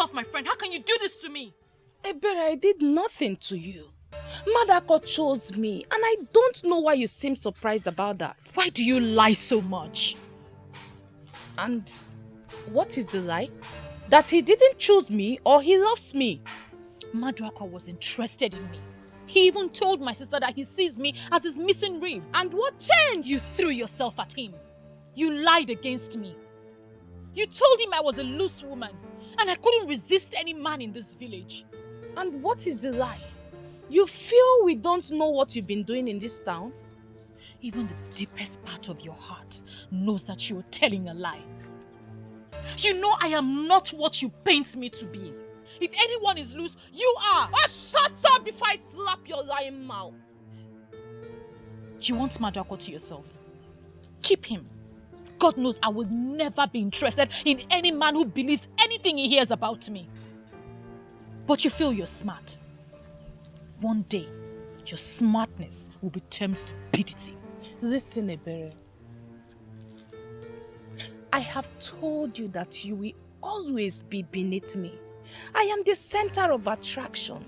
yourself, my friend. How can you do this to me? Ebere, I did nothing to you. Madako chose me, and I don't know why you seem surprised about that. Why do you lie so much? And what is the lie? That he didn't choose me or he loves me. Maduaka was interested in me. He even told my sister that he sees me as his missing rib. And what changed? You threw yourself at him. You lied against me. You told him I was a loose woman and I couldn't resist any man in this village. And what is the lie? You feel we don't know what you've been doing in this town? Even the deepest part of your heart knows that you are telling a lie. You know I am not what you paint me to be. If anyone is loose, you are. Oh, shut up before I slap your lying mouth. You want Maduako to yourself? Keep him. God knows I would never be interested in any man who believes anything he hears about me. But you feel you're smart. One day, your smartness will be termed stupidity. Listen, Ebere. I have told you that you will always be beneath me. I am the center of attraction.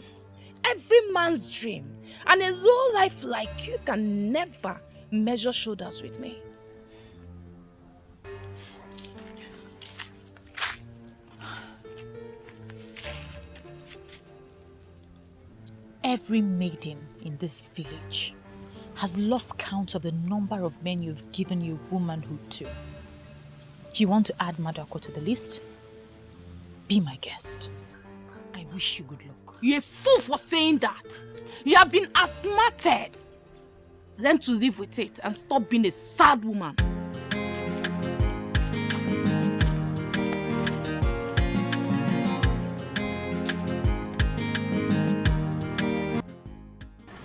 Every man's dream. And a low life like you can never measure shoulders with me. Every maiden in this village has lost count of the number of men you've given your womanhood to. You want to add Maduako to the list? Be my guest. I wish you good luck. You're a fool for saying that. You have been asthmatic. Learn to live with it and stop being a sad woman.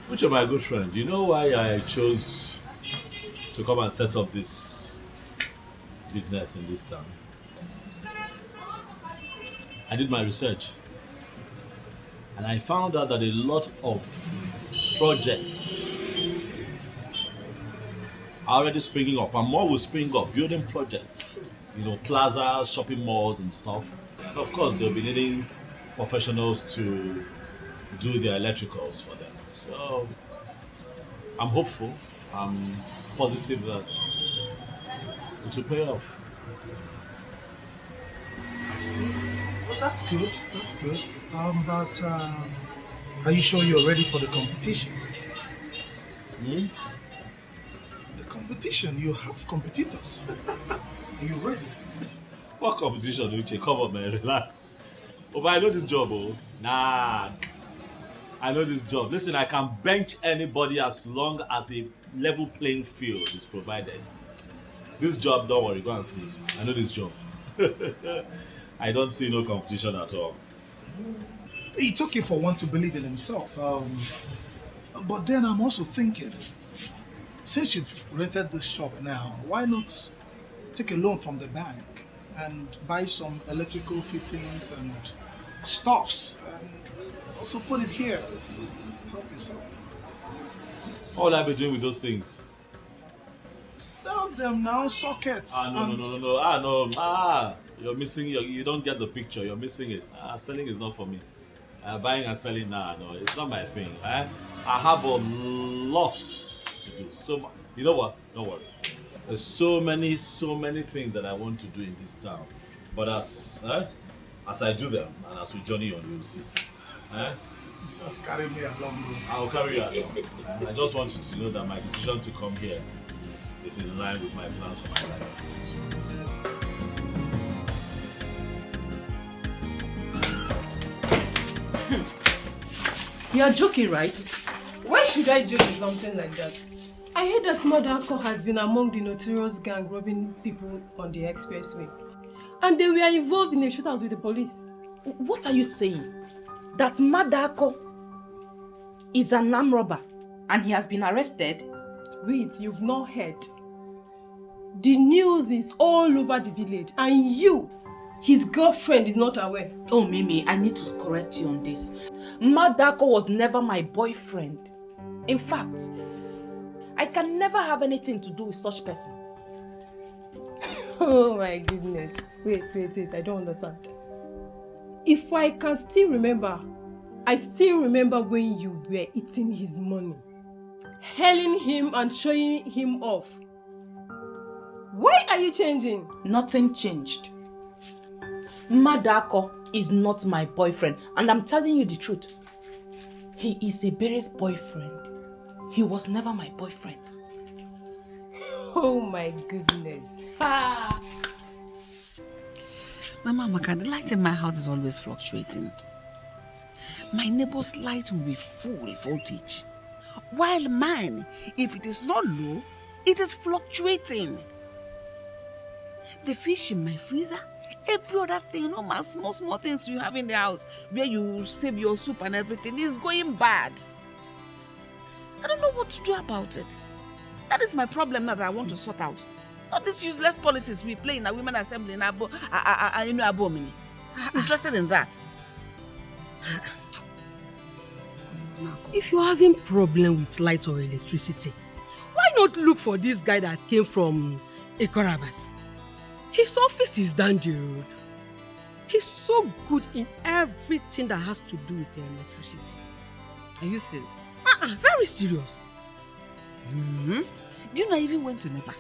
Uche, my good friend, you know why I chose to come and set up this business in this town? I did my research and I found out that a lot of projects are already springing up and more will spring up, building projects, you know, plazas, shopping malls and stuff. And of course, they'll be needing professionals to do their electricals for them. So, I'm hopeful, I'm positive that it will pay off. I see. Well, that's good, that's good. But are you sure you're ready for the competition? Hmm? The competition, you have competitors. Are you ready? What competition, Uche? Come on, man, relax. Oh, but I know this job, oh. Nah. I know this job. Listen, I can bench anybody as long as a level playing field is provided. This job, don't worry, go and sleep. I know this job. I don't see no competition at all. It's okay for one to believe in himself. But then I'm also thinking, since you've rented this shop now, why not take a loan from the bank and buy some electrical fittings and stuffs and also put it here to help yourself? What will I be doing with those things? Sell them now, sockets. No. You're missing, you don't get the picture, you're missing it. Selling is not for me. Buying and selling, no, it's not my thing. I have a lot to do. So, you know what? Don't worry. There's so many things that I want to do in this town. But as I do them, and as we journey on, you'll see. Just carry me along, bro. I'll carry you along. I just want you to know that my decision to come here is in line with my plans for my life. You're joking, right? Why should I joke with something like that? I heard that Maduako has been among the notorious gang robbing people on the expressway. And they were involved in a shootout with the police. What are you saying? That Madako is an armed robber and he has been arrested? Wait, you've not heard. The news is all over the village and you, his girlfriend, is not aware. Oh, Mimi, I need to correct you on this. Madako was never my boyfriend. In fact, I can never have anything to do with such person. Oh my goodness. Wait, I don't understand. if I can still remember, I still remember when you were eating his money, hailing him and showing him off. Why are you changing? Nothing changed. Madako is not my boyfriend, and I'm telling you the truth. He is Ebere's boyfriend. He was never my boyfriend. Oh my goodness. Ha! Mama Amaka, the light in my house is always fluctuating. My neighbor's light will be full voltage, while mine, if it is not low, it is fluctuating. The fish in my freezer, every other thing, no matter small things you have in the house where you save your soup and everything is going bad. I don't know what to do about it. That is my problem now that I want to sort out. Not this useless politics we play in a women assembly in Abo. I'm interested in that. If you're having problem with light or electricity, why not look for this guy that came from Ekorabas? His office is down the road. He's so good in everything that has to do with electricity. Are you serious? Very serious. Mm-hmm. Do you know I even went to NEPA?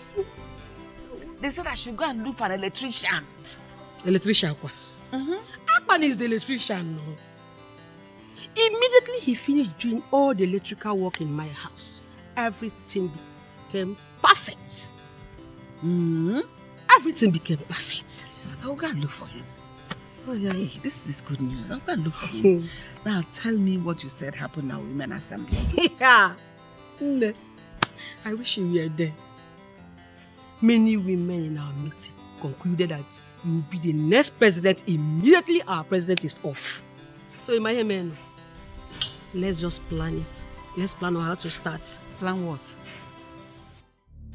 They said I should go and look for an electrician. Electrician what? Mm-hmm. Akpan is the electrician. No? Immediately he finished doing all the electrical work in my house, everything became perfect. Mm-hmm. Everything became perfect. I'll go and look for him. Oh yeah, hey, this is good news. I'll go and look for him. Now tell me what you said happened now, Women Assembly. Yeah. I wish you were there. Many women in our meeting concluded that you will be the next president immediately our president is off. So in my head, let's just plan it. Let's plan on how to start. Plan what?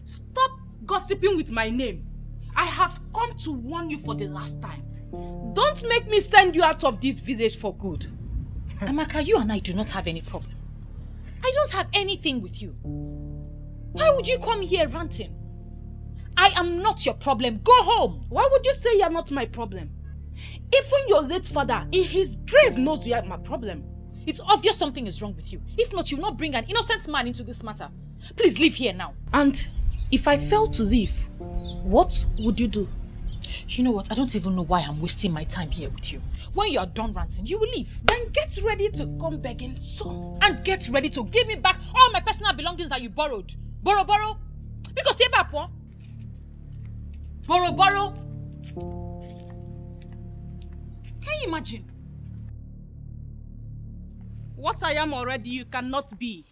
Stop gossiping with my name. I have come to warn you for the last time. Don't make me send you out of this village for good. Amaka, you and I do not have any problem. I don't have anything with you. Why would you come here ranting? I am not your problem. Go home. Why would you say you're not my problem? Even your late father, in his grave, knows you are my problem. It's obvious something is wrong with you. If not, you will not bring an innocent man into this matter. Please leave here now. And if I fail to leave, what would you do? You know what? I don't even know why I'm wasting my time here with you. When you are done ranting, you will leave. Then get ready to come begging soon. And get ready to give me back all my personal belongings that you borrowed. Borrow. Because you're back, what? Borrow. Can you imagine? What I am already, you cannot be.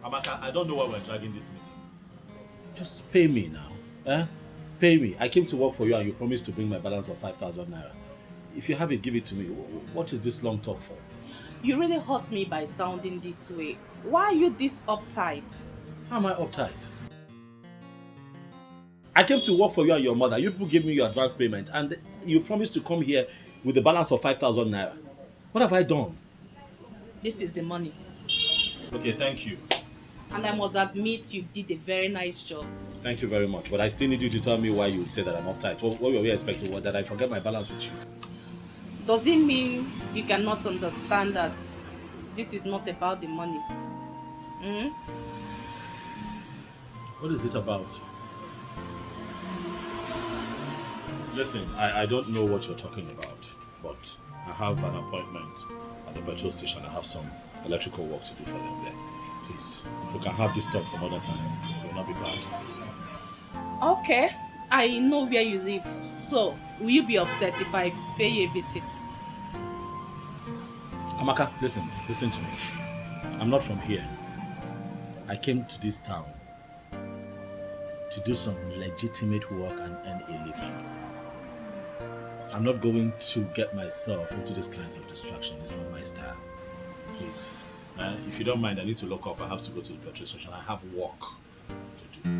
Amaka, I don't know why we're dragging this meeting. Just pay me now. Pay me. I came to work for you and you promised to bring my balance of 5,000 naira. If you have it, give it to me. What is this long talk for? You really hurt me by sounding this way. Why are you this uptight? How am I uptight? I came to work for you and your mother. You people gave me your advance payment and you promised to come here with the balance of 5,000 naira. What have I done? This is the money. Okay, thank you. And I must admit you did a very nice job. Thank you very much. But I still need you to tell me why you would say that I'm uptight. What were we expecting? What, that I forget my balance with you? Does it mean you cannot understand that this is not about the money? What is it about? Listen, I don't know what you're talking about, but I have an appointment at the petrol station. I have some electrical work to do for them there. Please, if we can have this talk some other time, it will not be bad. Okay, I know where you live. So, will you be upset if I pay you a visit? Amaka, listen to me. I'm not from here. I came to this town to do some legitimate work and earn a living. I'm not going to get myself into these kinds of distraction. It's not my style. Please. If you don't mind, I need to lock up. I have to go to the petrol station. I have work to do.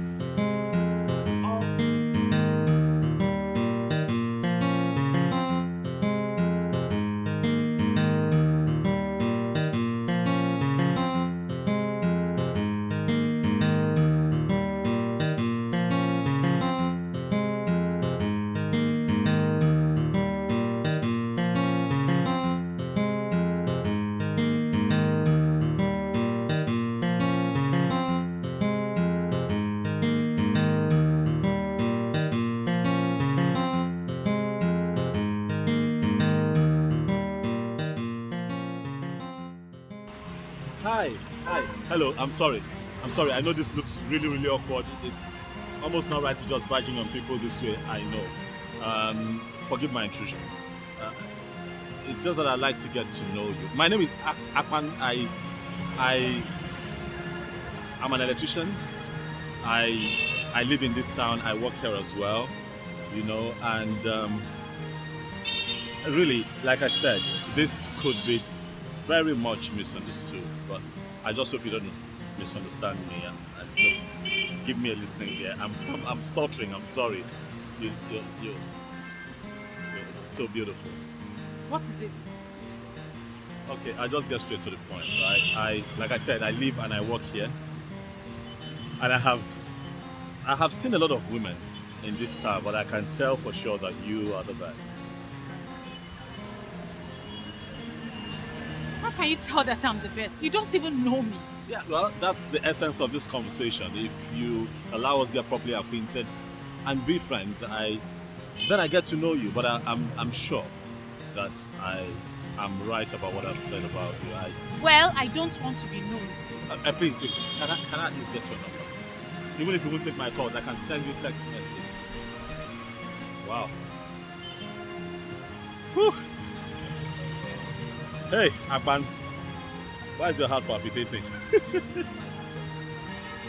Hi. Hello, I'm sorry. I know this looks really, really awkward. It's almost not right to just barging on people this way, I know. Forgive my intrusion. It's just that I'd like to get to know you. My name is Akpan. I'm an electrician. I live in this town. I work here as well, you know, and really, like I said, this could be very much misunderstood, but I just hope you don't misunderstand me and just give me a listening ear. I'm stuttering. I'm sorry. You're so beautiful. What is it? Okay, I'll just get straight to the point, right? Like I said, I live and I work here, and I have seen a lot of women in this town, but I can tell for sure that you are the best. How can you tell that I'm the best? You don't even know me. Yeah, well, that's the essence of this conversation. If you allow us to get properly acquainted and be friends, then I get to know you. But I'm sure that I am right about what I've said about you. Well, I don't want to be known. Please, can I at least get your number? Even if you won't take my calls, I can send you text messages. Wow. Whew. Hey, Akpan. Why is your heart palpitating?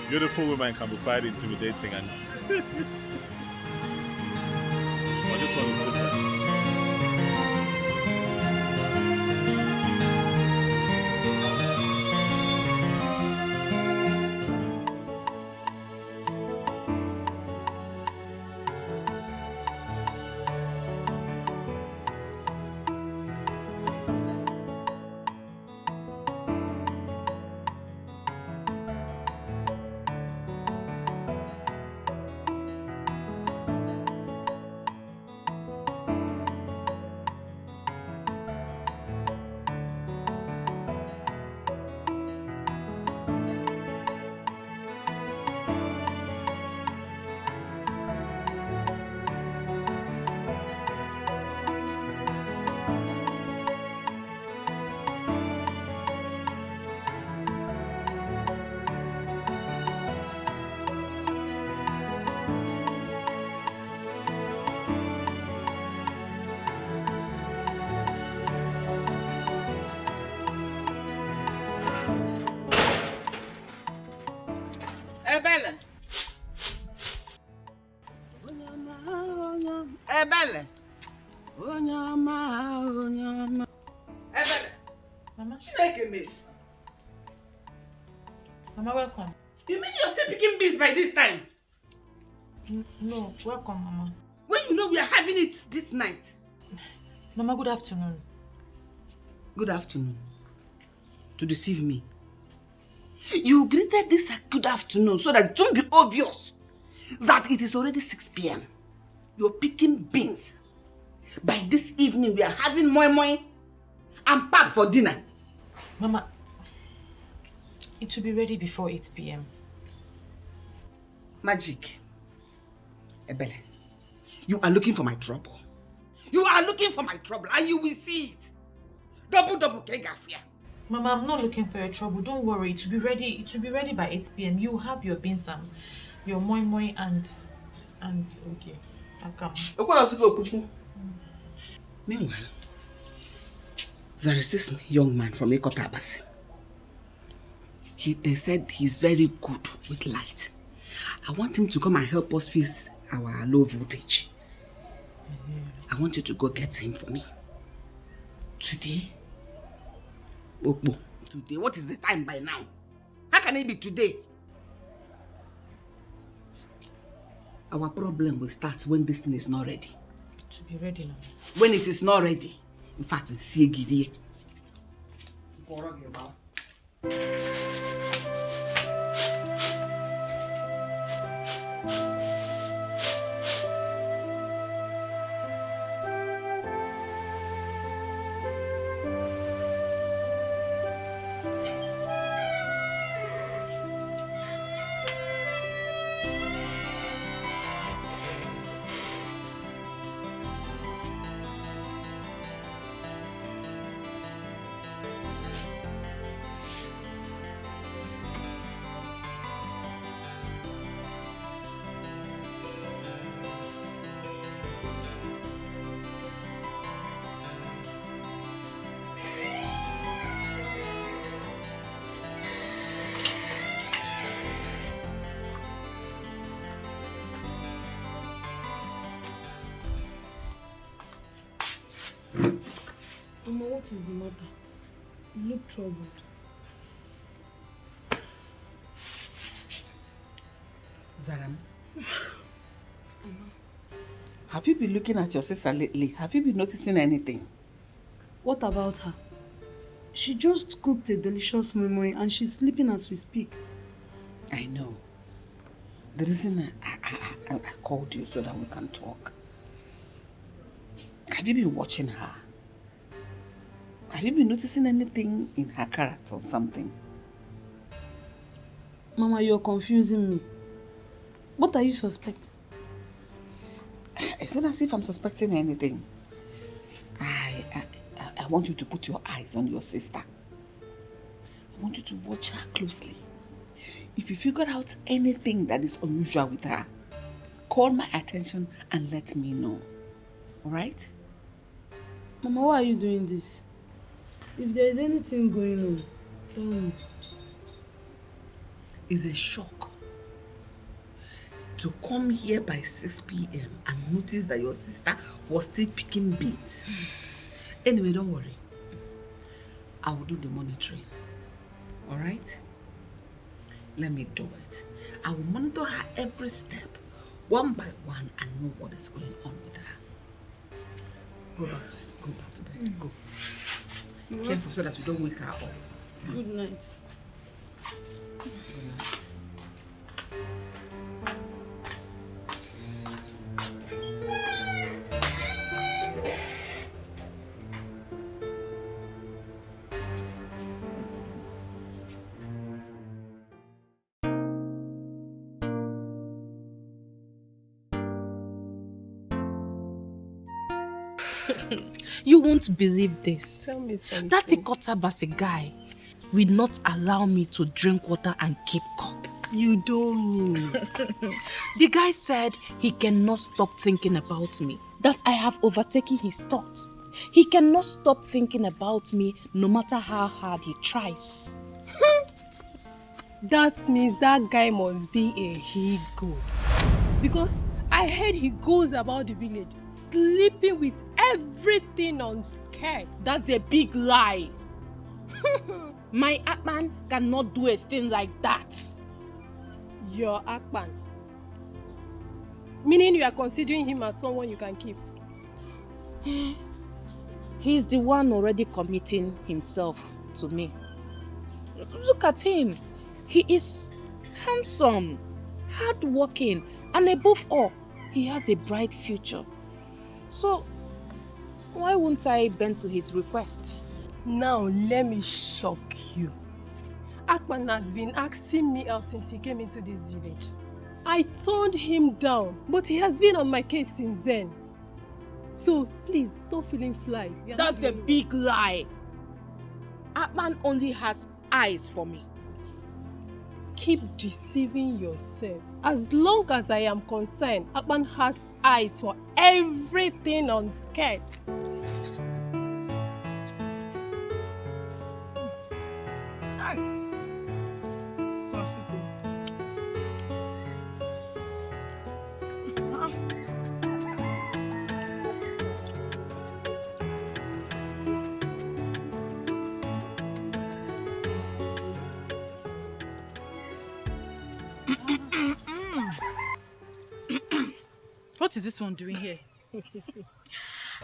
Beautiful women can be quite intimidating, and but this one is different. Ebele. Ebele. Ebele. Mama, Chineke me. Mama, welcome. You mean you're still picking beans by this time? No, welcome, Mama. When you know we are having it this night. Mama, good afternoon. Good afternoon. To deceive me. You greeted this good afternoon so that it won't be obvious that it is already 6 p.m. You're picking beans. By this evening, we are having moi moi and pap for dinner. Mama, it will be ready before 8 p.m. Magic. Ebele, you are looking for my trouble. You are looking for my trouble and you will see it. Double kegafia. Mama, I'm not looking for your trouble. Don't worry. It will be ready. It will be ready by 8 p.m. You have your beans and your moi moi and okay. I'll come. Meanwhile, there is this young man from Ekotabasi. They said he's very good with light. I want him to come and help us fix our low voltage. I want you to go get him for me. Today? Okbo. Today? What is the time by now? How can it be today? Our problem will start when this thing is not ready. To be ready now. When it is not ready. In fact, see Gidi. Mama, what is the matter? You look troubled. Zaram, have you been looking at your sister lately? Have you been noticing anything? What about her? She just cooked a delicious memory and she's sleeping as we speak. I know. The reason I called you so that we can talk. Have you been watching her? Have you been noticing anything in her character or something? Mama, you're confusing me. What are you suspecting? It's not as if I'm suspecting anything. I want you to put your eyes on your sister. I want you to watch her closely. If you figure out anything that is unusual with her, call my attention and let me know. Alright? Mama, why are you doing this? If there is anything going on, tell me. It's a shock to come here by 6 p.m. and notice that your sister was still picking beans. Anyway, don't worry. I will do the monitoring. Alright? Let me do it. I will monitor her every step, one by one, and know what is going on with her. Go back to bed. Go. Be careful so that you don't wake her up. Good night. Good night. You won't believe this. Tell me something. That Ikotabasi guy will not allow me to drink water and keep cup. You don't mean it. The guy said he cannot stop thinking about me, that I have overtaken his thoughts. He cannot stop thinking about me no matter how hard he tries. That means that guy must be a he-goat. Because I heard he goes about the village sleeping with everything on skirt. That's a big lie. My Atman cannot do a thing like that. Your Akpan. Meaning you are considering him as someone you can keep. He's the one already committing himself to me. Look at him. He is handsome, hardworking, and above all, he has a bright future. So, why won't I bend to his request? Now, let me shock you. Akman has been asking me out since he came into this village. I turned him down, but he has been on my case since then. So, please, stop feeling fly. That's a big lie. Atman only has eyes for me. Keep deceiving yourself. As long as I am concerned, Atman has eyes for everything on skirts. What is this one doing here?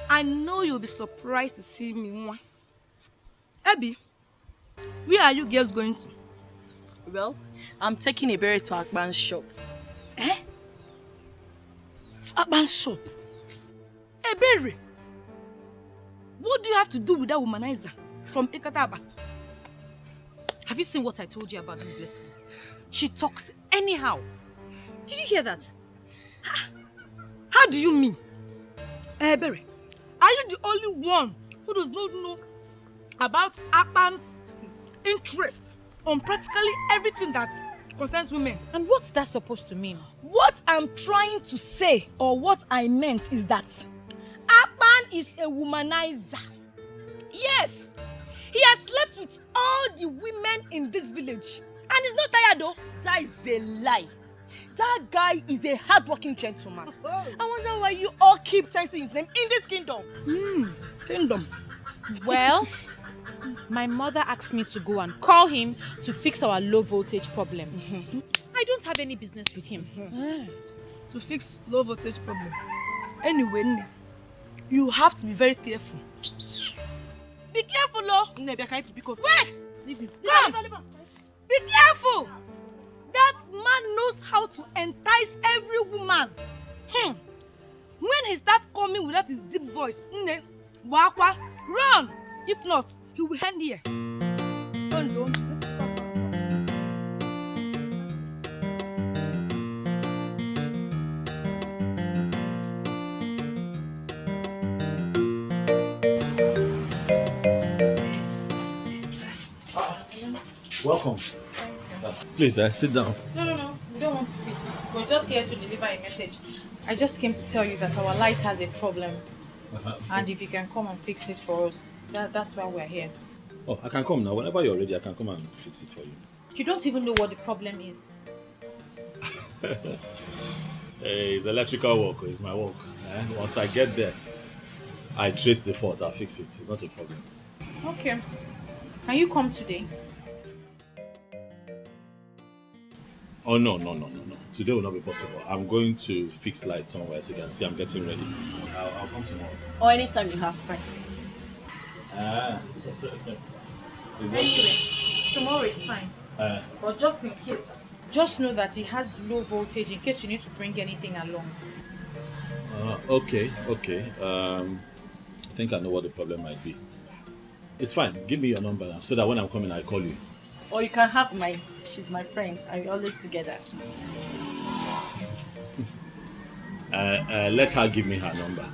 I know you'll be surprised to see me. Abby, where are you girls going to? Well, I'm taking a berry to Akban's shop. Eh? To Akban's shop? A berry? What do you have to do with that womanizer from Ikatabas? Have you seen what I told you about this blessing? She talks anyhow. Did you hear that? How do you mean? Berry, are you the only one who does not know about Akban's interest on practically everything that concerns women? And what's that supposed to mean? What I'm trying to say, or what I meant, is that Akban is a womanizer. Yes, he has slept with all the women in this village. And he's not tired though. That is a lie. That guy is a hardworking gentleman. I wonder why you all keep chanting his name in this kingdom. Kingdom. Well, my mother asked me to go and call him to fix our low voltage problem. I don't have any business with him. To fix low voltage problem. Anyway, Nne, you have to be very careful. Be careful, Lo. Wait! Come! Be careful! That man knows how to entice every woman. When he starts coming with that his deep voice, Nne, Wakwa, run! If not, he will end here. Turn zone. Welcome. Please, sit down. No. We don't want to sit. We're just here to deliver a message. I just came to tell you that our light has a problem. And if you can come and fix it for us, that's why we're here. Oh, I can come now. Whenever you're ready, I can come and fix it for you. You don't even know what the problem is. Hey, it's electrical work. It's my work. Once I get there, I trace the fault. I'll fix it. It's not a problem. Okay. Can you come today? Oh, no. Today will not be possible. I'm going to fix lights somewhere so you can see I'm getting ready. I'll come tomorrow. Or anytime you have time. Anyway, tomorrow is fine. But just in case, just know that it has low voltage in case you need to bring anything along. Okay. I think I know what the problem might be. It's fine. Give me your number now so that when I'm coming, I call you. Or you can have mine. She's my friend. And we're always together. Let her give me her number.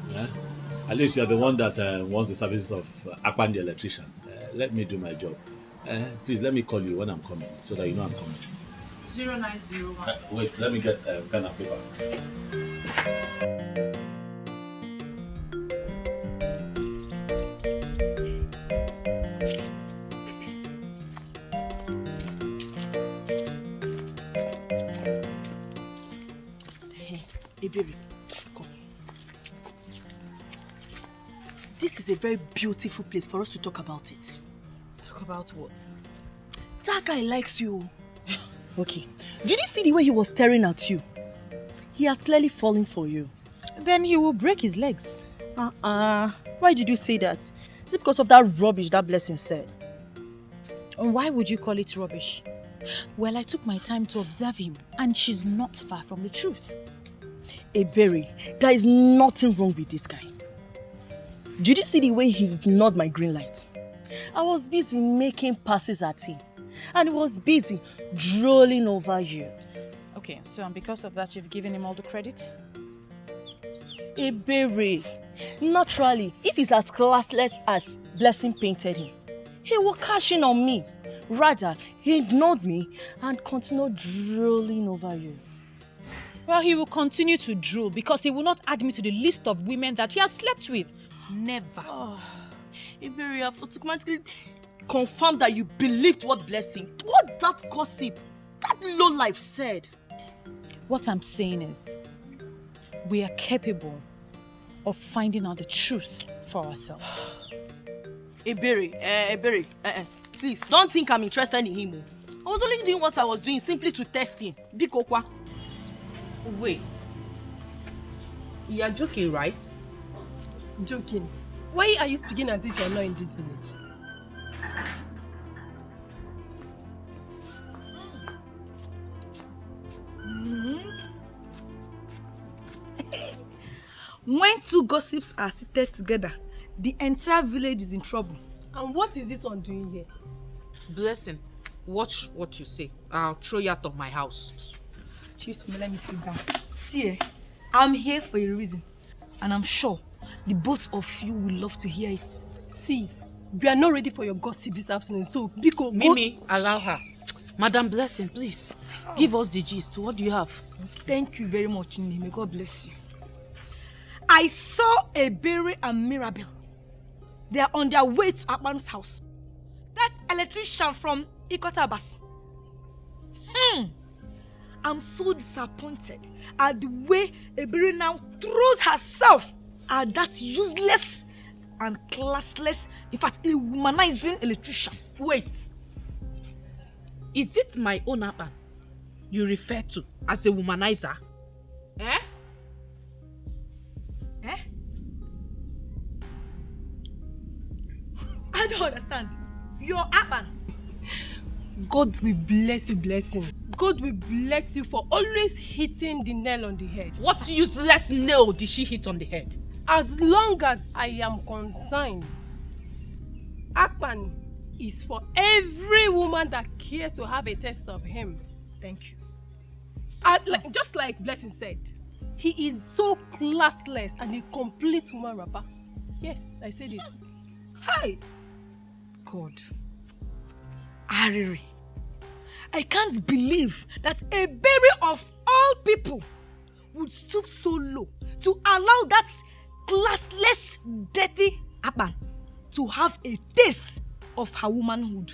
At least you're the one that wants the services of Akpan the electrician. Let me do my job. Please let me call you when I'm coming so that you know I'm coming. 0901. Wait, let me get pen and paper. Hey, baby, come. This is a very beautiful place for us to talk about it. Talk about what? That guy likes you. Okay. Did you see the way he was staring at you? He has clearly fallen for you. Then he will break his legs. Why did you say that? Is it because of that rubbish that Blessing said? And why would you call it rubbish? Well, I took my time to observe him, and she's not far from the truth. Berry, there is nothing wrong with this guy. Did you see the way he ignored my green light? I was busy making passes at him, and he was busy drooling over you. Okay, so and because of that, you've given him all the credit? Berry, naturally, if he's as classless as Blessing painted him, he will cash in on me. Rather, he ignored me and continued drooling over you. Well, he will continue to drool because he will not add me to the list of women that he has slept with. Never. Berry, you have automatically confirmed that you believed what that gossip, that lowlife said. What I'm saying is, we are capable of finding out the truth for ourselves. Berry, please, don't think I'm interested in him. I was only doing what I was doing simply to test him. Bikokwa. Wait. You are joking, right? Joking. Why are you speaking as if you are not in this village? When two gossips are seated together, the entire village is in trouble. And what is this one doing here? Blessing, watch what you say. I'll throw you out of my house. Chief, let me sit down. See, I'm here for a reason. And I'm sure the both of you will love to hear it. See, we are not ready for your gossip this afternoon, so Biko, Mimi, allow her. Madam Blessing, please, give us the gist. What do you have? Thank you very much, Nne. May God bless you. I saw Berry and Mirabel. They are on their way to Akpan's house. That electrician from Ikota Abasi. I'm so disappointed at the way Ebere now throws herself at that useless and classless, in fact, a womanizing electrician. Wait. Is it my own Akpan you refer to as a womanizer? Eh? Eh? I don't understand. Your Akpan. God will bless you, blessing. God will bless you for always hitting the nail on the head. What useless nail did she hit on the head? As long as I am concerned, Akpan is for every woman that cares to have a taste of him. Thank you. Just like Blessing said, he is so classless and a complete woman rapper. Yes, I said it. Hi. God. Ariri. I can't believe that a berry of all people would stoop so low to allow that classless, dirty Akpan to have a taste of her womanhood.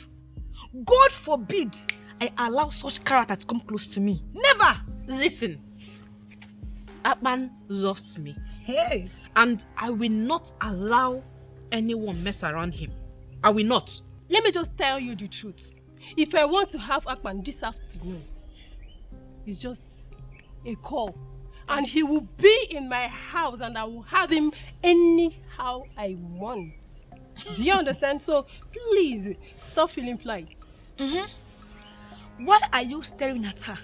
God forbid I allow such character to come close to me. Never! Listen, Akpan loves me. Hey! And I will not allow anyone mess around him. I will not. Let me just tell you the truth. If I want to have Akpan this afternoon, it's just a call. And he will be in my house and I will have him anyhow I want. Do you understand? So please, stop feeling fly. Why are you staring at her?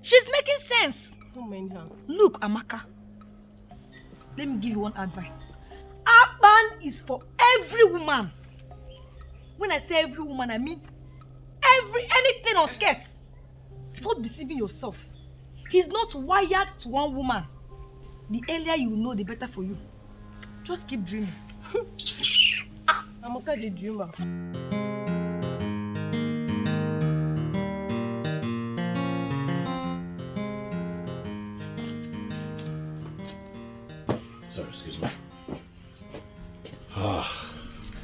She's making sense. Don't mind her. Look, Amaka. Let me give you one advice. Akpan is for every woman. When I say every woman, I mean anything on skirts. Stop deceiving yourself. He's not wired to one woman. The earlier you know, the better for you. Just keep dreaming. Amaka the dreamer. Sorry, excuse me.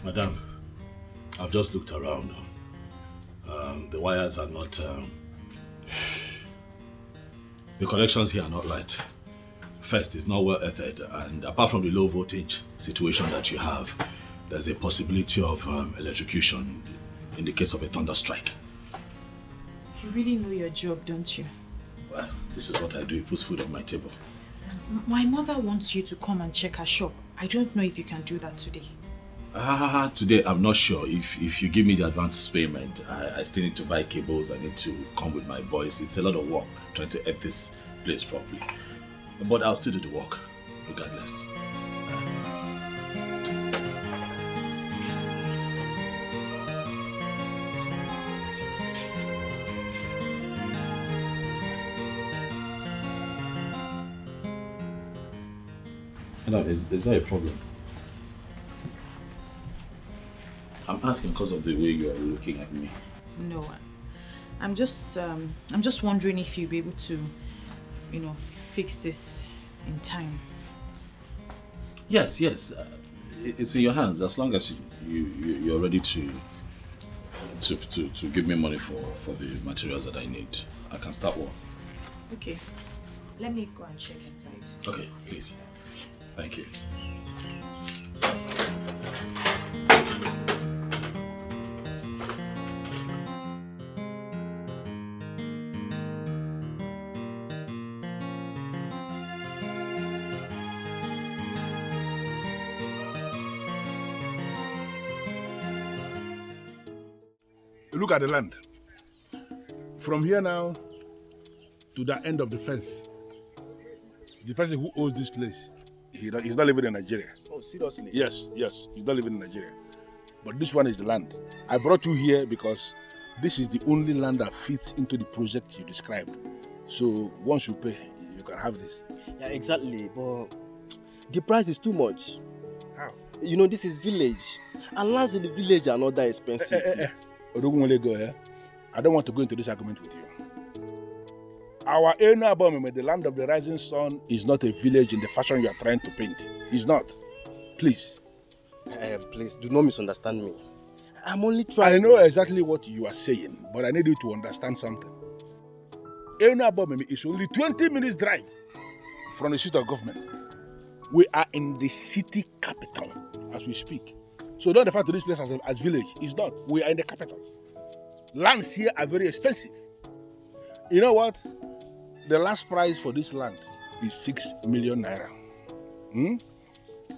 Madam, I've just looked around. The wires are not... the connections here are not right. First, it's not well earthed, and apart from the low voltage situation that you have, there's a possibility of electrocution in the case of a thunder strike. You really know your job, don't you? Well, this is what I do. It puts food on my table. My mother wants you to come and check her shop. I don't know if you can do that today. Today I'm not sure. If you give me the advance payment, I still need to buy cables. I need to come with my boys. It's a lot of work trying to edit this place properly. But I'll still do the work, regardless. No, it's not a problem. I'm asking because of the way you are looking at me. No, I'm just wondering if you'll be able to, fix this in time. Yes. It's in your hands as long as you're ready to give me money for the materials that I need. I can start work. Okay. Let me go and check inside. Okay, please. Thank you. Look at the land. From here now to the end of the fence, the person who owns this place, he's not living in Nigeria. Oh, seriously? Yes, he's not living in Nigeria. But this one is the land. I brought you here because this is the only land that fits into the project you described. So once you pay, you can have this. Yeah, exactly. But the price is too much. How? This is village. And lands in the village are not that expensive. I don't want to go into this argument with you. Our area above the land of the rising sun, is not a village in the fashion you are trying to paint. It's not. Please. Please, do not misunderstand me. I'm only trying. I know exactly what you are saying, but I need you to understand something. Enu Abomeme is only 20 minutes drive from the seat of government. We are in the city capital as we speak. So don't refer to this place as village. It's not. We are in the capital. Lands here are very expensive. You know what? The last price for this land is 6 million naira.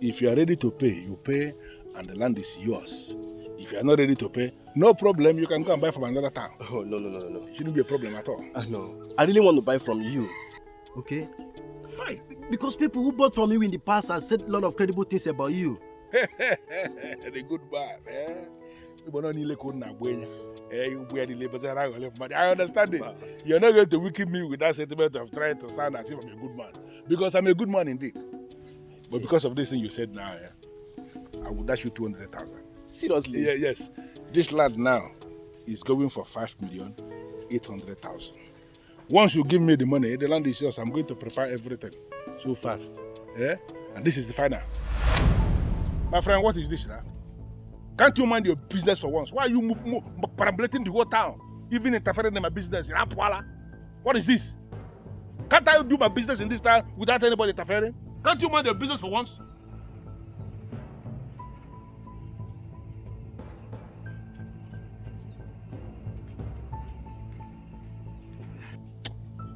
If you are ready to pay, you pay and the land is yours. If you are not ready to pay, no problem, you can go and buy from another town. Oh, no. It shouldn't be a problem at all. No. I really want to buy from you. Okay? Why? Because people who bought from you in the past have said a lot of credible things about you. The good man, eh? I understand it. You're not going to wicked me with that sentiment of trying to sound as if I'm a good man. Because I'm a good man indeed. But because of this thing you said now, I will dash you 200,000. Seriously? Yeah, yes. This land now is going for 5,800,000. Once you give me the money, the land is yours. I'm going to prepare everything so fast. Yeah? And this is the final. My friend, what is this now? Can't you mind your business for once? Why are you perambulating the whole town? Even interfering in my business? What is this? Can't I do my business in this town without anybody interfering? Can't you mind your business for once?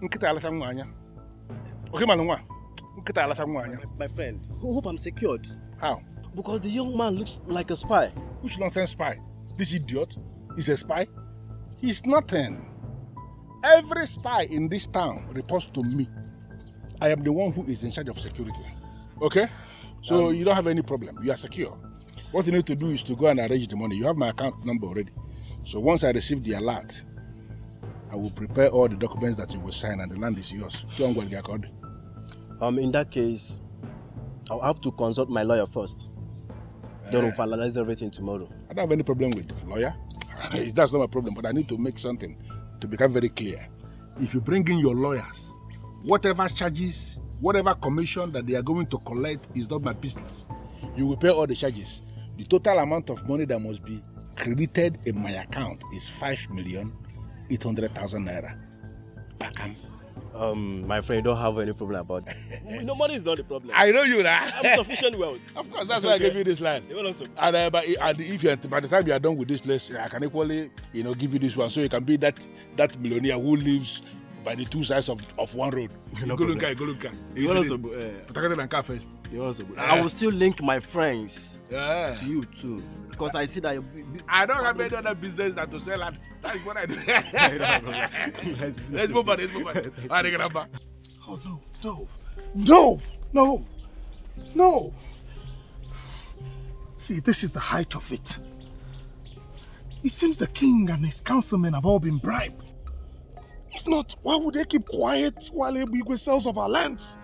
My friend, hope I'm secured. How? Because the young man looks like a spy. Which nonsense spy? This idiot is a spy? He's nothing. Every spy in this town reports to me. I am the one who is in charge of security. Okay? So you don't have any problem. You are secure. What you need to do is to go and arrange the money. You have my account number already. So once I receive the alert, I will prepare all the documents that you will sign and the land is yours. In that case, I'll have to consult my lawyer first. Then we'll finalize everything tomorrow. I don't have any problem with lawyer. That's not my problem, but I need to make something to become very clear. If you bring in your lawyers, whatever charges, whatever commission that they are going to collect is not my business. You will pay all the charges. The total amount of money that must be credited in my account is 5,800,000 naira. Bakam. My friend, you don't have any problem about that. No, money is not the problem. I know you now. I'm sufficient wealth. Of course, that's why I gave you this land. And if you, by the time you are done with this place, I can equally, give you this one, so you can be that millionaire who lives by the two sides of one road. No go problem. look. I will still link my friends to you too, because I see that I don't have any other business than to sell and that's what I do. Let's move on. Oh, no. See, this is the height of it. It seems the king and his councilmen have all been bribed. If not, why would they keep quiet while Ebigwe sells of our lands?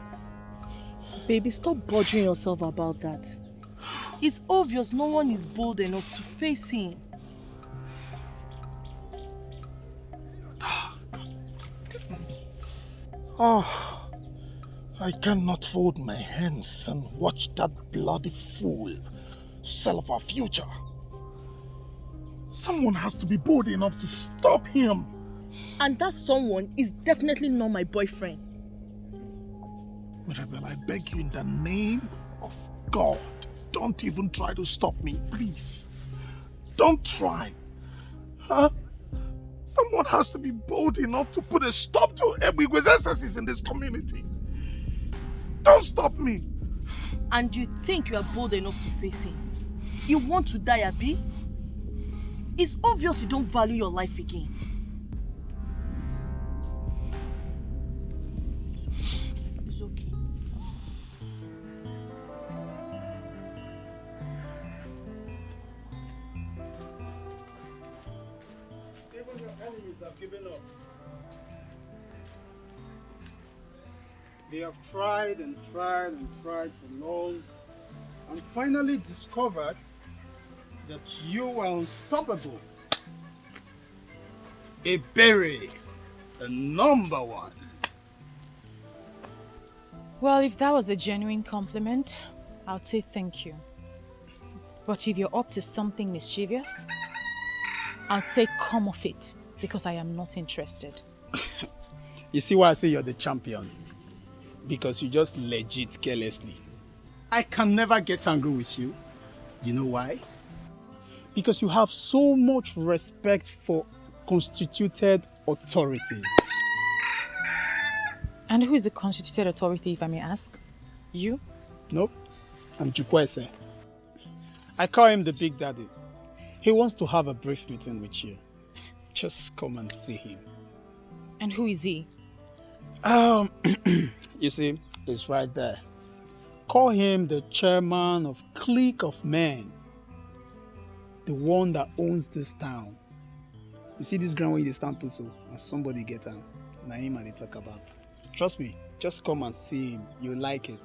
Baby, stop bothering yourself about that. It's obvious no one is bold enough to face him. Oh, I cannot fold my hands and watch that bloody fool sell of our future. Someone has to be bold enough to stop him. And that someone is definitely not my boyfriend. Mirabel, I beg you in the name of God, don't even try to stop me, please. Don't try. Huh? Someone has to be bold enough to put a stop to Ebigwe's excesses in this community. Don't stop me. And you think you are bold enough to face him? You want to die, Abi? It's obvious you don't value your life again. It's okay. Even your enemies have given up. They have tried and tried and tried for long and finally discovered that you are unstoppable. A berry, the number one. Well, if that was a genuine compliment, I'd say thank you. But if you're up to something mischievous, I'd say come off it, because I am not interested. You see why I say you're the champion? Because you just legit carelessly. I can never get angry with you. You know why? Because you have so much respect for constituted authorities. And who is the constituted authority, if I may ask? You? Nope. I'm Jukwese. I call him the Big Daddy. He wants to have a brief meeting with you. Just come and see him. And who is he? You see, it's right there. Call him the chairman of clique of men. The one that owns this town. You see this ground where they stand put so, and somebody get him. Now him and they talk about. Trust me, just come and see him. You'll like it.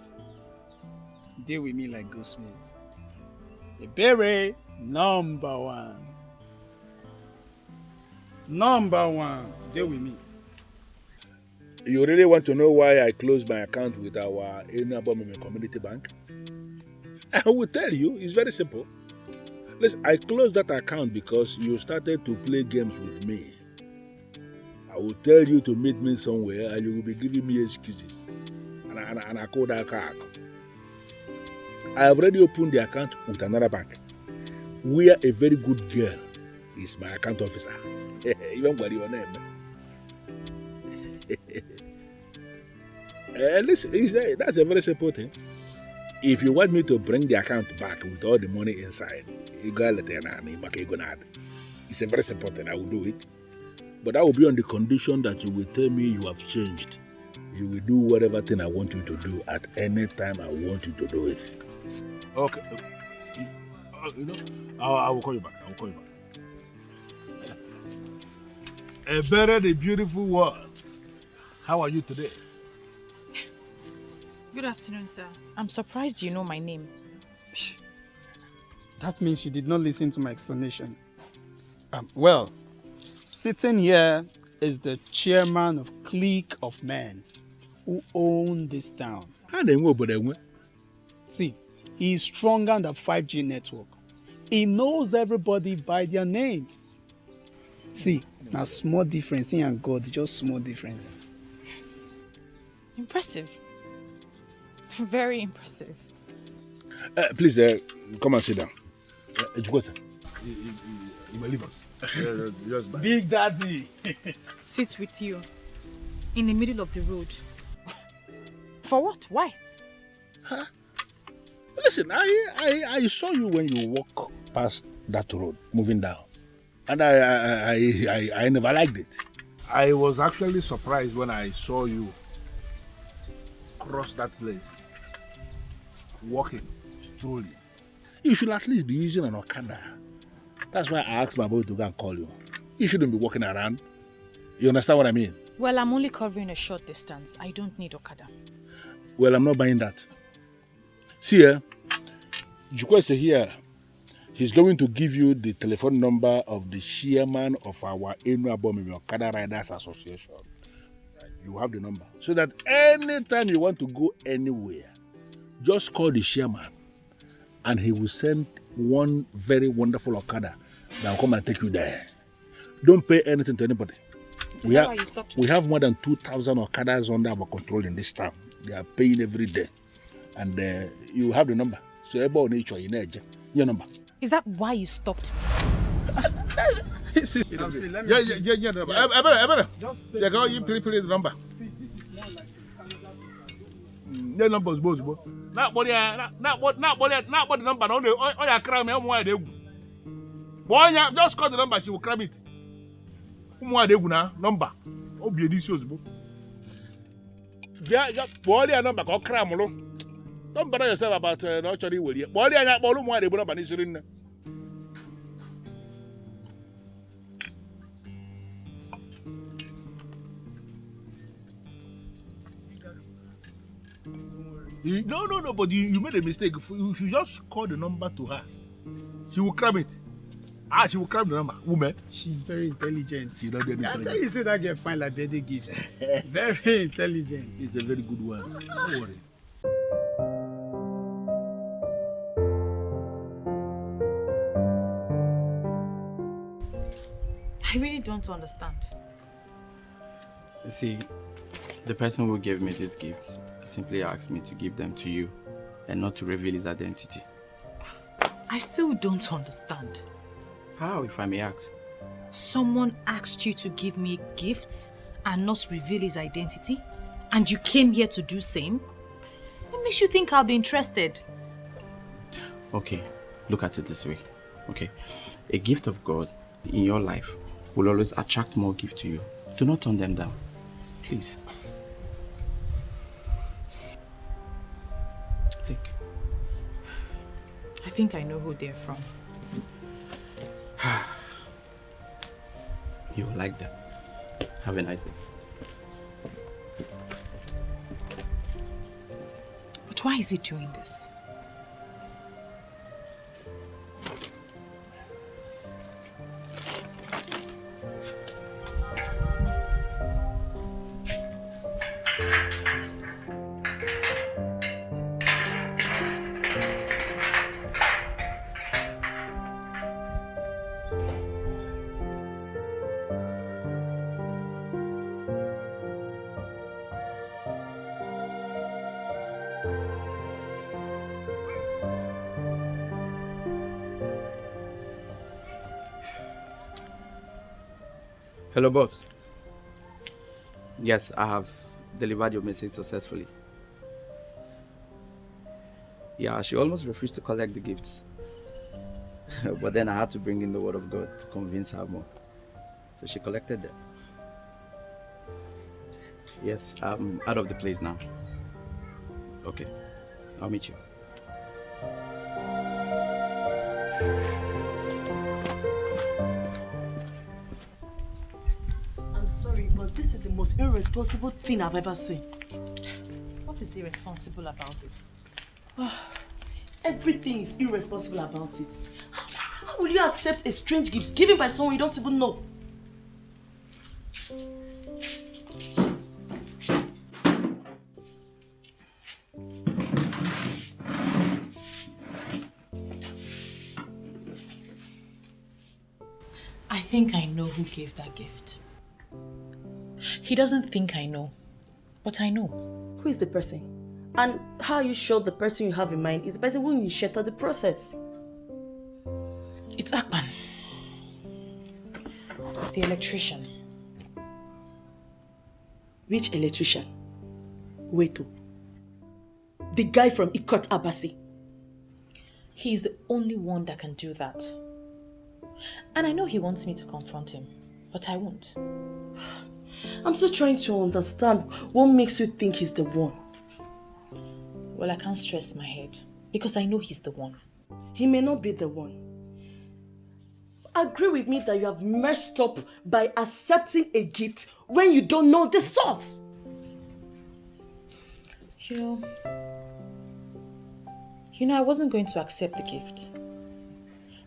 Deal with me like go smooth. Ebere, number one. Number one. Deal with me. You really want to know why I closed my account with our Intimidation community bank? I will tell you, it's very simple. Listen, I closed that account because you started to play games with me. I will tell you to meet me somewhere and you will be giving me excuses. And I call that car. I have already opened the account with another bank, where a very good girl is my account officer. Even by your name. Listen, that's a very simple thing. If you want me to bring the account back with all the money inside, it's a very simple thing. I will do it. But that will be on the condition that you will tell me you have changed. You will do whatever thing I want you to do at any time I want you to do it. Okay. You know, I will call you back. I will call you back. A better, the beautiful world. How are you today? Good afternoon, sir. I'm surprised you know my name. That means you did not listen to my explanation. Well, sitting here is the chairman of clique of men who own this town. See, he is stronger than the 5G network. He knows everybody by their names. See, now small difference, he and God, just small difference. Impressive. Very impressive. Please, come and sit down. You may leave us. Big Daddy. Sit with you in the middle of the road. For what? Why? Huh? Listen, I saw you when you walk past that road, moving down. And I never liked it. I was actually surprised when I saw you cross that place, walking, strolling. You should at least be using an Okada. That's why I asked my boy to go and call you. You shouldn't be walking around. You understand what I mean? Well, I'm only covering a short distance. I don't need Okada. Well, I'm not buying that. See here, Jukwese here. He's going to give you the telephone number of the chairman of our Intimidation Okada Riders Association. You have the number. So that anytime you want to go anywhere, just call the chairman and he will send one very wonderful Okada that will come and take you there. Don't pay anything to anybody. We have more than 2,000 Okadas under our control in this town. They are paying every day. And you have the number. So everybody needs your number. Is that why you stopped me? Just check out you the number. See, this is more like the number is both. Not what the number. Oh, yeah, cram me. Boy, just call the number. She will cram it. Number. Oh, be delicious, bro. Yeah, boy, the number called cram. Don't bother yourself about not actually will you. Boy, the number is in. No, but you made a mistake. You should just call the number to her. She will cram it. She will cram the number. Woman. She's very intelligent. She don't get I tell you, say that girl fine like birthday gift. Very intelligent. It's a very good one. Don't worry. I really don't understand. You see, The person who gave me these gifts simply asked me to give them to you and not to reveal his identity. I still don't understand. How, if I may ask? Someone asked you to give me gifts and not reveal his identity, and you came here to do same? What makes you think I'll be interested? Okay, look at it this way. Okay, a gift of God in your life will always attract more gift to you. Do not turn them down, please. Think. I think I know who they're from. You will like them. Have a nice day. But why is he doing this? Hello, boss. Yes, I have delivered your message successfully. Yeah, she almost refused to collect the gifts. But then I had to bring in the word of God to convince her more. So she collected them. Yes, I'm out of the place now. Okay, I'll meet you. I'm sorry, but this is the most irresponsible thing I've ever seen. What is irresponsible about this? Everything is irresponsible about it. How will you accept a strange gift given by someone you don't even know? I think I know who gave that gift. He doesn't think I know, but I know. Who is the person? And how are you sure the person you have in mind is the person who initiated the process? It's Akpan, the electrician. Which electrician? Weto. The guy from Ikot Abasi. He's the only one that can do that. And I know he wants me to confront him, but I won't. I'm still trying to understand what makes you think he's the one. Well, I can't stress my head because I know he's the one. He may not be the one. Agree with me that you have messed up by accepting a gift when you don't know the source. You know, I wasn't going to accept the gift.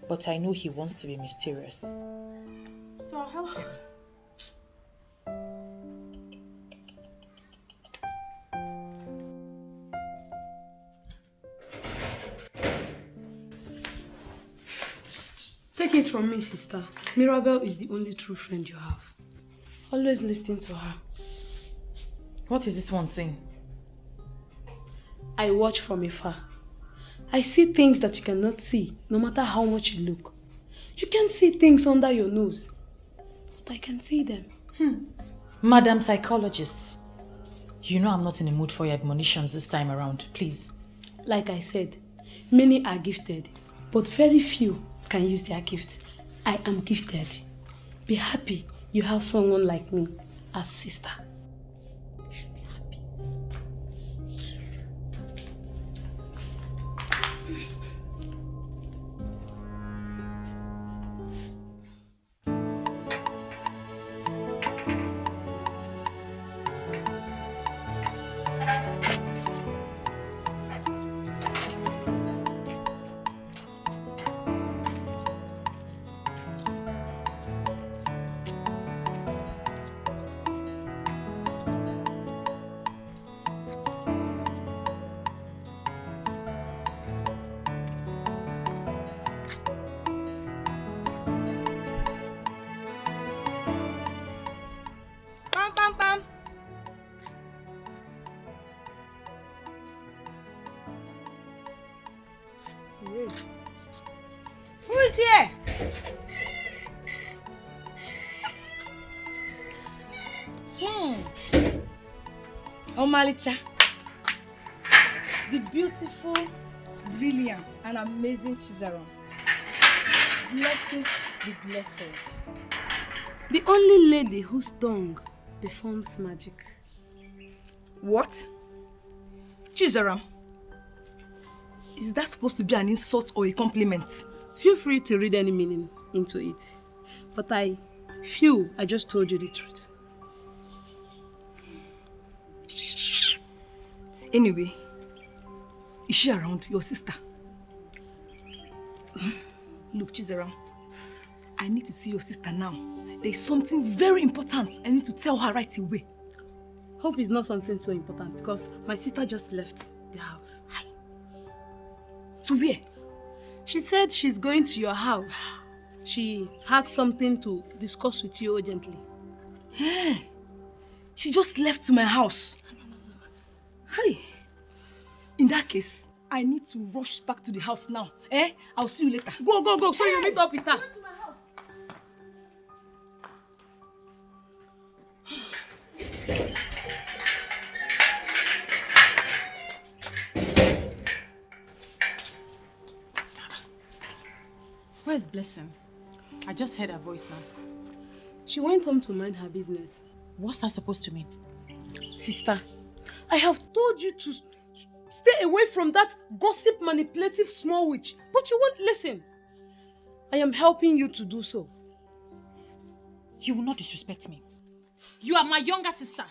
But I know he wants to be mysterious. So I'll help him. Take it from me, sister. Mirabel is the only true friend you have. Always listen to her. What is this one saying? I watch from afar. I see things that you cannot see, no matter how much you look. You can see things under your nose, but I can see them. Madam Psychologist, you know I'm not in the mood for your admonitions this time around, please. Like I said, many are gifted, but very few can use their gifts. I am gifted. Be happy you have someone like me as sister. Who is here? Omalicha. The beautiful, brilliant, and amazing Chizaram. Blessed be blessed. The only lady whose tongue performs magic. What? Chizaram? Is that supposed to be an insult or a compliment? Feel free to read any meaning into it. But I feel I just told you the truth. Anyway, is she around, your sister? Look, Chizaram, I need to see your sister now. There is something very important I need to tell her right away. Hope it's not something so important because my sister just left the house. Hi. To where? She said she's going to your house. She had something to discuss with you urgently. Hey, she just left to my house. Hey, in that case, I need to rush back to the house now. I'll see you later. Go, so you meet up with her. Where's Blessing? I just heard her voice now. She went home to mind her business. What's that supposed to mean? Sister, I have told you to stay away from that gossip manipulative small witch, but you won't listen. I am helping you to do so. You will not disrespect me. You are my younger sister.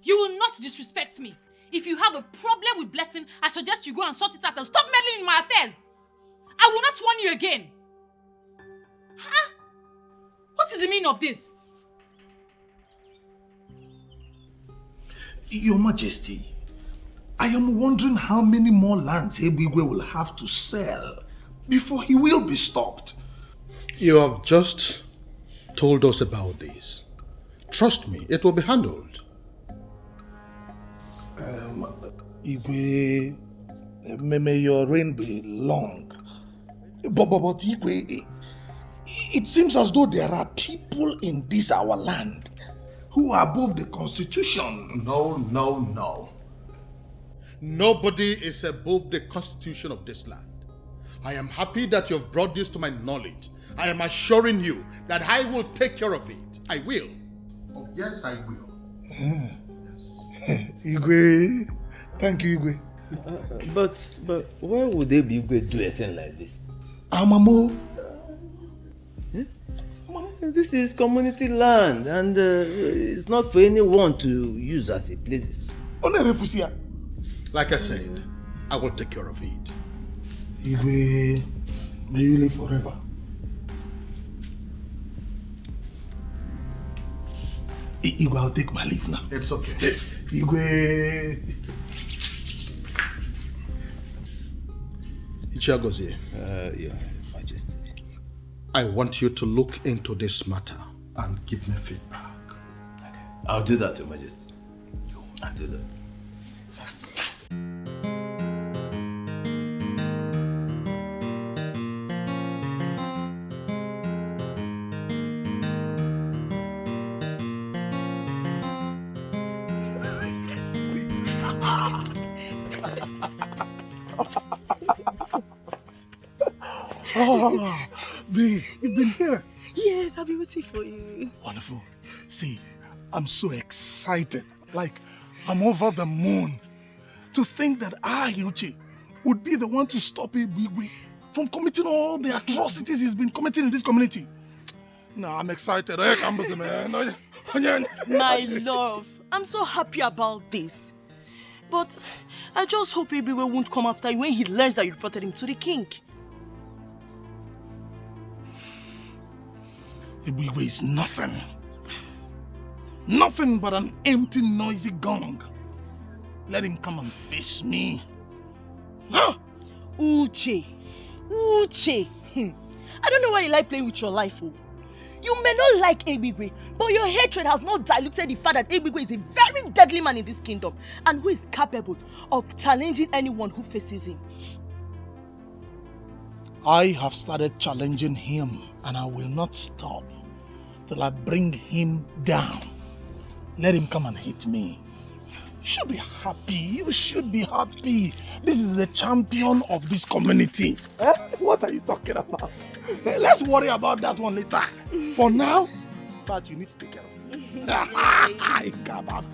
You will not disrespect me. If you have a problem with Blessing, I suggest you go and sort it out and stop meddling in my affairs. I will not warn you again. Huh? What is the meaning of this? Your Majesty, I am wondering how many more lands Ebigwe will have to sell before he will be stopped. You have just told us about this. Trust me, it will be handled. Igwe, may your reign be long. But Igwe, it seems as though there are people in this our land who are above the Constitution. No. Nobody is above the Constitution of this land. I am happy that you have brought this to my knowledge. I am assuring you that I will take care of it. I will. Oh, yes, I will. Igwe, thank you, Igwe. But why would Igwe do a thing like this? Amamo. This is community land and it's not for anyone to use as it pleases. Like I said, I will take care of it. Igwe, may you live forever. Igwe, I'll take my leave now. It's okay. Igwe. Ichiagozie. Your Majesty. I want you to look into this matter and give me feedback. Okay. I'll do that, Your Majesty. I'll do that. Oh, babe, you've been here. Yes, I've been waiting for you. Wonderful. See, I'm so excited. Like, I'm over the moon. To think that Yuchi would be the one to stop Ibigwe from committing all the atrocities he's been committing in this community. Nah, I'm excited. My love, I'm so happy about this. But I just hope Ibigwe won't come after you when he learns that you reported him to the king. Ibigwe is nothing. Nothing but an empty, noisy gong. Let him come and face me. Huh? Uche. I don't know why you like playing with your life, oh. You may not like Ibigwe, but your hatred has not diluted the fact that Ibigwe is a very deadly man in this kingdom and who is capable of challenging anyone who faces him. I have started challenging him, and I will not stop till I bring him down. Let him come and hit me. You should be happy. You should be happy. This is the champion of this community. What are you talking about? Let's worry about that one later. For now, in fact, you need to take care of me. Come on.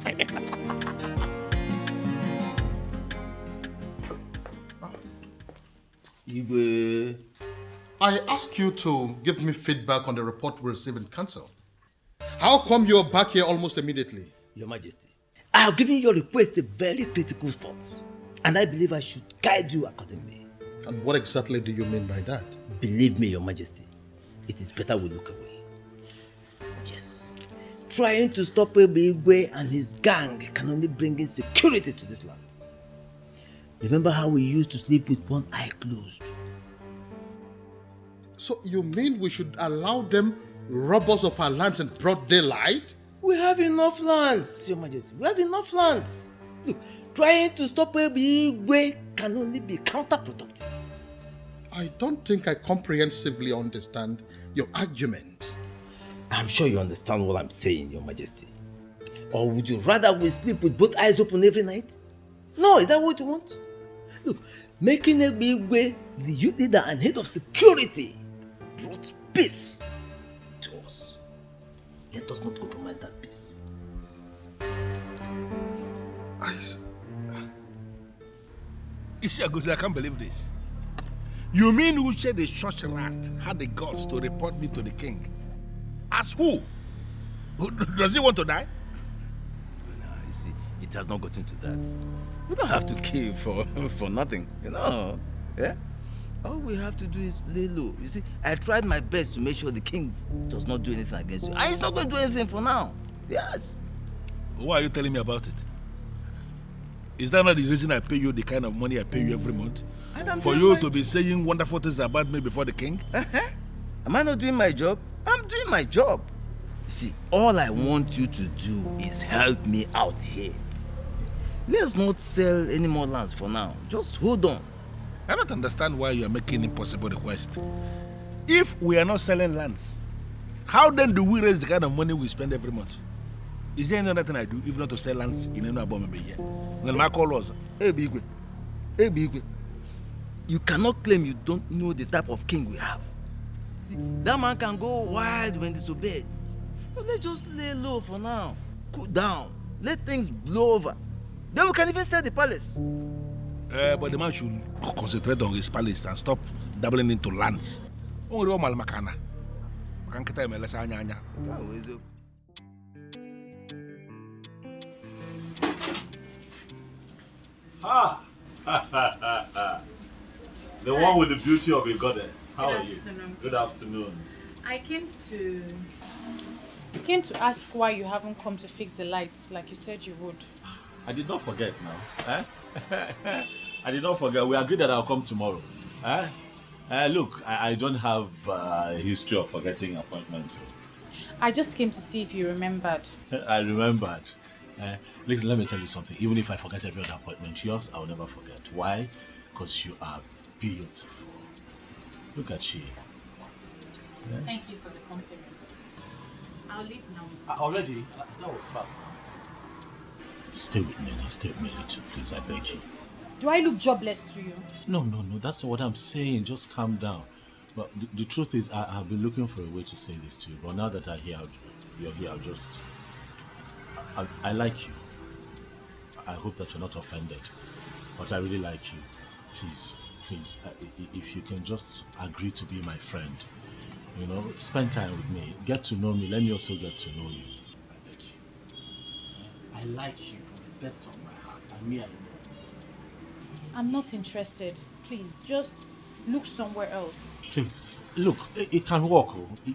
I ask you to give me feedback on the report we received in council. How come you're back here almost immediately? Your Majesty, I have given your request a very critical thought, and I believe I should guide you accordingly. And what exactly do you mean by that? Believe me, Your Majesty, it is better we look away. Yes, trying to stop Igwe and his gang can only bring insecurity to this land. Remember how we used to sleep with one eye closed? So you mean we should allow them rob us of our lands in broad daylight? We have enough lands, Your Majesty. We have enough lands. Look, trying to stop Igwe can only be counterproductive. I don't think I comprehensively understand your argument. I'm sure you understand what I'm saying, Your Majesty. Or would you rather we sleep with both eyes open every night? No, is that what you want? Look, making Igwe the youth leader and head of security brought peace to us. Let us not compromise that peace. Ishagozi, I can't believe this. You mean Uche the church rat had the guts to report me to the king? As who? Does he want to die? No, you see, it has not gotten to that. We don't have to kill for nothing, you know. Yeah? All we have to do is lay low. You see, I tried my best to make sure the king does not do anything against you. And he's not going to do anything for now. Yes. Why are you telling me about it? Is that not the reason I pay you the kind of money I pay you every month? For you to be saying wonderful things about me before the king? Am I not doing my job? I'm doing my job. You see, all I want you to do is help me out here. Let's not sell any more lands for now. Just hold on. I don't understand why you are making impossible request. If we are not selling lands, how then do we raise the kind of money we spend every month? Is there any other thing I do if not to sell lands in any above me here? When my call was, Hey Bigwe, you cannot claim you don't know the type of king we have. See, that man can go wild when disobeyed. But let's just lay low for now. Cool down. Let things blow over. Then we can even sell the palace. But the man should concentrate on his palace and stop dabbling into lands. Only one malmakana. The one with the beauty of a goddess. How Good are you? afternoon. Good afternoon. I came to ask why you haven't come to fix the lights like you said you would. I did not forget now. I did not forget. We agreed that I'll come tomorrow. Look, I don't have a history of forgetting appointments. I just came to see if you remembered. I remembered. Listen, let me tell you something. Even if I forget every other appointment, yours I'll never forget. Why? Because you are beautiful. Look at you. Yeah? Thank you for the compliment. I'll leave now. Already? That was fast. Stay with me now. Stay with me a little, please. I beg you. Do I look jobless to you? No. That's not what I'm saying. Just calm down. But the truth is, I've been looking for a way to say this to you. But now that you're here, I'll just... I like you. I hope that you're not offended. But I really like you. Please, if you can just agree to be my friend. You know, spend time with me. Get to know me. Let me also get to know you. I beg you. I like you from the depths of my heart. I know. I'm not interested. Please, just look somewhere else. Please, look, it can work.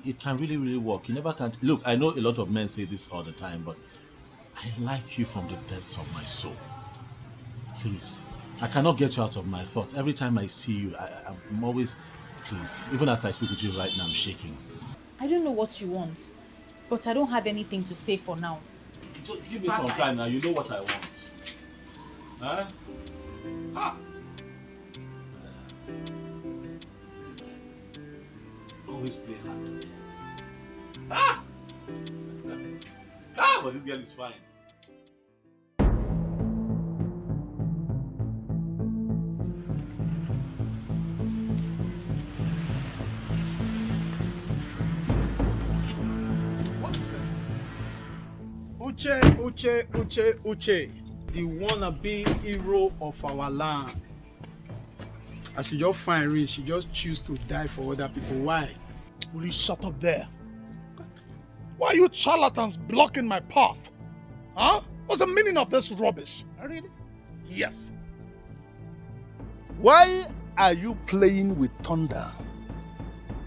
It can really, really work. You never can't. Look, I know a lot of men say this all the time, but I like you from the depths of my soul. Please, I cannot get you out of my thoughts. Every time I see you, I'm always... Please, even as I speak with you right now, I'm shaking. I don't know what you want, but I don't have anything to say for now. Just give me some time now. You know what I want. Huh? Ha! play hard to get. Ah! Ah, but this girl is fine. What is this? Uche, the wannabe hero of our land. As you just find rich, she just choose to die for other people. Why? Will you shut up there? Why are you charlatans blocking my path? Huh? What's the meaning of this rubbish? Really? Yes. Why are you playing with thunder?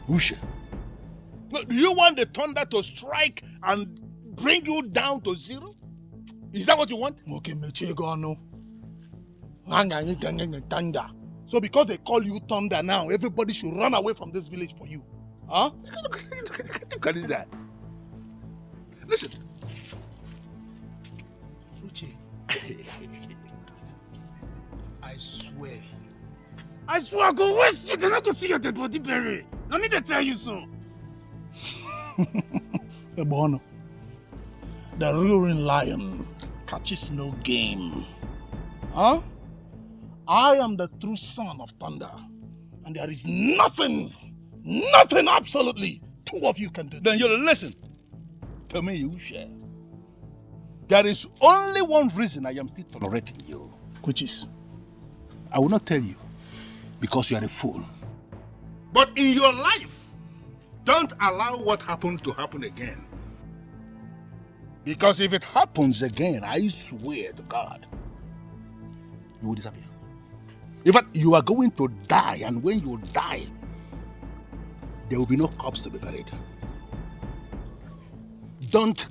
Uche. Do you want the thunder to strike and bring you down to zero? Is that what you want? Okay, Mechegano. Thunder. So because they call you Thunder now, everybody should run away from this village for you. Huh? Look at this. Listen. Uche. I swear I go waste it and I go see your dead body buried. Let me tell you so. Ebono, the roaring lion catches no game. Huh? I am the true son of thunder, and there is nothing, absolutely, two of you can do. Then you listen to me, Uche. There is only one reason I am still tolerating you. Which is? I will not tell you, because you are a fool. But in your life, don't allow what happened to happen again. Because if it happens again, I swear to God, you will disappear. In fact, you are going to die, and when you die, there will be no corpse to be buried. Don't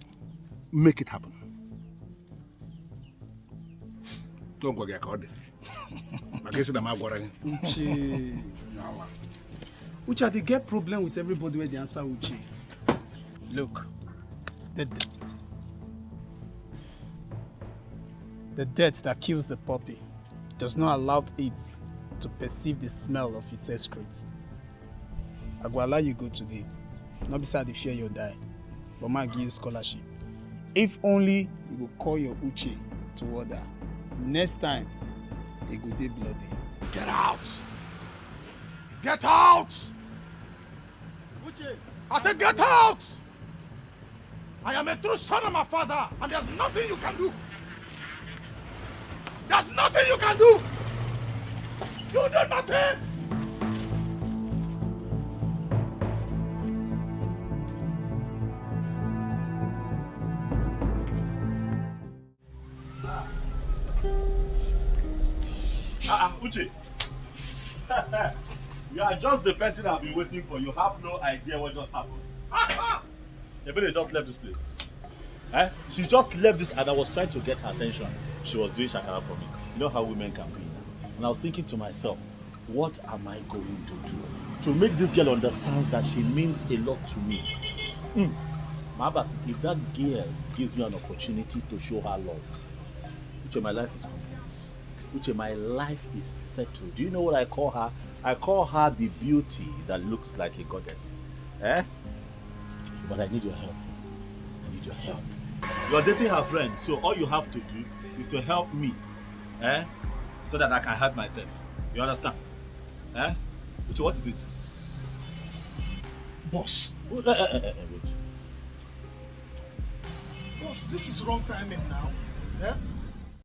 make it happen. Don't go get caught. Uche, they get problem with everybody where they answer Uche. Look, the death that kills the puppy does not allow it to perceive the smell of its excrete. I go allow you go today. Not beside the fear you'll die, but might give you scholarship. If only you will call your Uche to order. Next time, it will be bloody. Get out! Get out! Uche! I said get out! I am a true son of my father, and there's nothing you can do. There's nothing you can do! You do nothing! Uche. You are just the person I've been waiting for. You have no idea what just happened. Ebele just left this place. She just left this, and I was trying to get her attention. She was doing shakara for me. You know how women can be now. And I was thinking to myself, what am I going to do to make this girl understand that she means a lot to me? Mabas, if that girl gives me an opportunity to show her love, Uche, my life is complete. Uche, my life is settled. Do you know what I call her? I call her the beauty that looks like a goddess. But I need your help. I need your help. You're dating her friend, so all you have to do is to help me, so that I can help myself. You understand? Uche, what is it? Boss. Wait. Boss, this is wrong timing now.